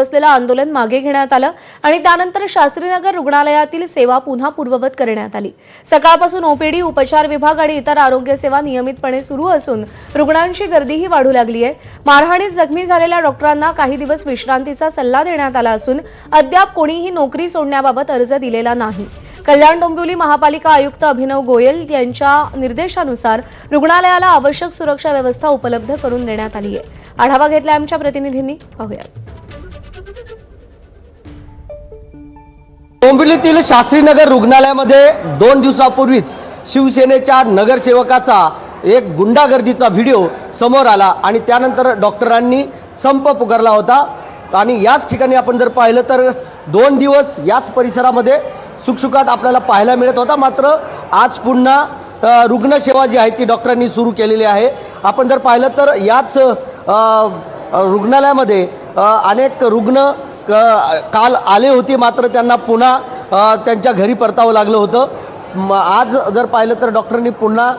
असलेलं आंदोलन मागे घेण्यात आलं आणि त्यानंतर शास्त्रीनगर रुग्णालयातील सेवा पुन्हा पूर्ववत करण्यात आली। सकाळपासून ओपीडी, उपचार विभाग आणि इतर आरोग्य सेवा नियमितपणे सुरू असून रुग्णांची गर्दीही वाढू लागली आहे। मारहाणीत जखमी झालेल्या डॉक्टरांना काही दिवस विश्रांतीचा सल्ला देण्यात आला असून अद्याप कोणीही नोकरी सोडण्याबाबत अर्ज दिलेला नाही। कल्याण डोंबिवली महापालिका आयुक्त अभिनव गोयल यांच्या निर्देशानुसार रुग्णालयाला आवश्यक सुरक्षा व्यवस्था उपलब्ध करून देण्यात आली आहे। आढावा घेतला आमच्या प्रतिनिधींनी, पाहूया। डोंबिवलीतील शास्त्रीनगर रुग्णालयामध्ये 2 दिवसापूर्वीच शिवसेनेच्या नगरसेवकाचा एक गुंडागर्दीचा व्हिडिओ समोर आला आणि त्यानंतर डॉक्टरांनी संप पुकारला होता आणि याच ठिकाणी आपण जर पाहिलं तर 2 दिवस याच परिसरामध्ये सुखसुखाट आपल्याला पाहायला मिळत होता। मात्र आज पुन्हा रुग्णसेवा जी आहे ती डॉक्टरांनी सुरू केलेली आहे। आपण जर पाहिलं तर याच रुग्णालयामध्ये अनेक रुग्ण काल आले होते, मात्र त्यांना पुन्हा त्यांच्या घरी परतावं लागलं होतं। आज जर पाहिलं तर डॉक्टरांनी पुन्हा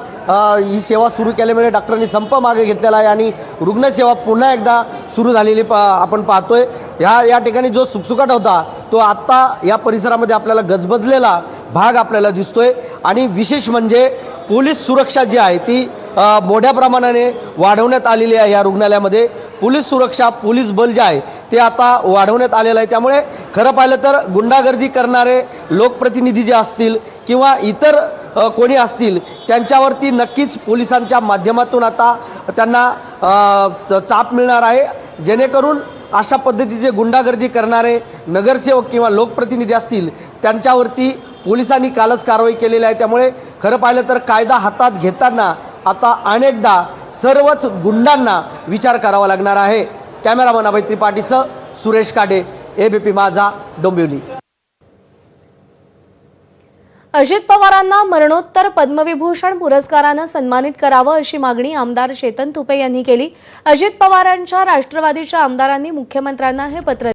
ही सेवा सुरू केल्यामुळे डॉक्टरांनी संप मागे घेतलेला आहे आणि रुग्णसेवा पुन्हा एकदा सुरू झालेली आपण पाहतोय। या ठिकाणी जो सुखसुखाट होता तो आता या परिसरामध्ये आपल्याला गजबजलेला भाग आपल्याला दिसतोय आणि विशेष म्हणजे पोलीस सुरक्षा जी आहे ती मोठ्या प्रमाणाने वाढवण्यात आलेली आहे। या रुग्णालयामध्ये पोलीस सुरक्षा, पोलीस बल जे आहे ते आता वाढवण्यात आलेलं आहे। त्यामुळे खरं पाहिलं तर गुंडागर्दी करणारे लोकप्रतिनिधी जे असतील किंवा इतर कोणी असतील त्यांच्यावरती नक्कीच पोलिसांच्या माध्यमातून आता त्यांना चाप मिळणार आहे, जेणेकरून अशा पद्धतीचे गुंडागर्दी करणारे नगरसेवक किंवा लोकप्रतिनिधी असतील त्यांच्यावरती पोलिसांनी कालच कारवाई केलेली आहे। त्यामुळे खरं पाहिलं तर कायदा हातात घेताना आता अनेकदा सर्वच गुंडांना विचार करावा लागणार आहे। कॅमेरामन अभय त्रिपाठीसह सुरेश काडे, एबीपी माझा, डोंबिवली। अजित पवारांना मरणोत्तर पद्मविभूषण पुरस्कारानं सन्मानित करावं अशी मागणी आमदार चेतन तुपे यांनी केली। अजित पवारांच्या राष्ट्रवादीच्या आमदारांनी मुख्यमंत्र्यांना हे पत्र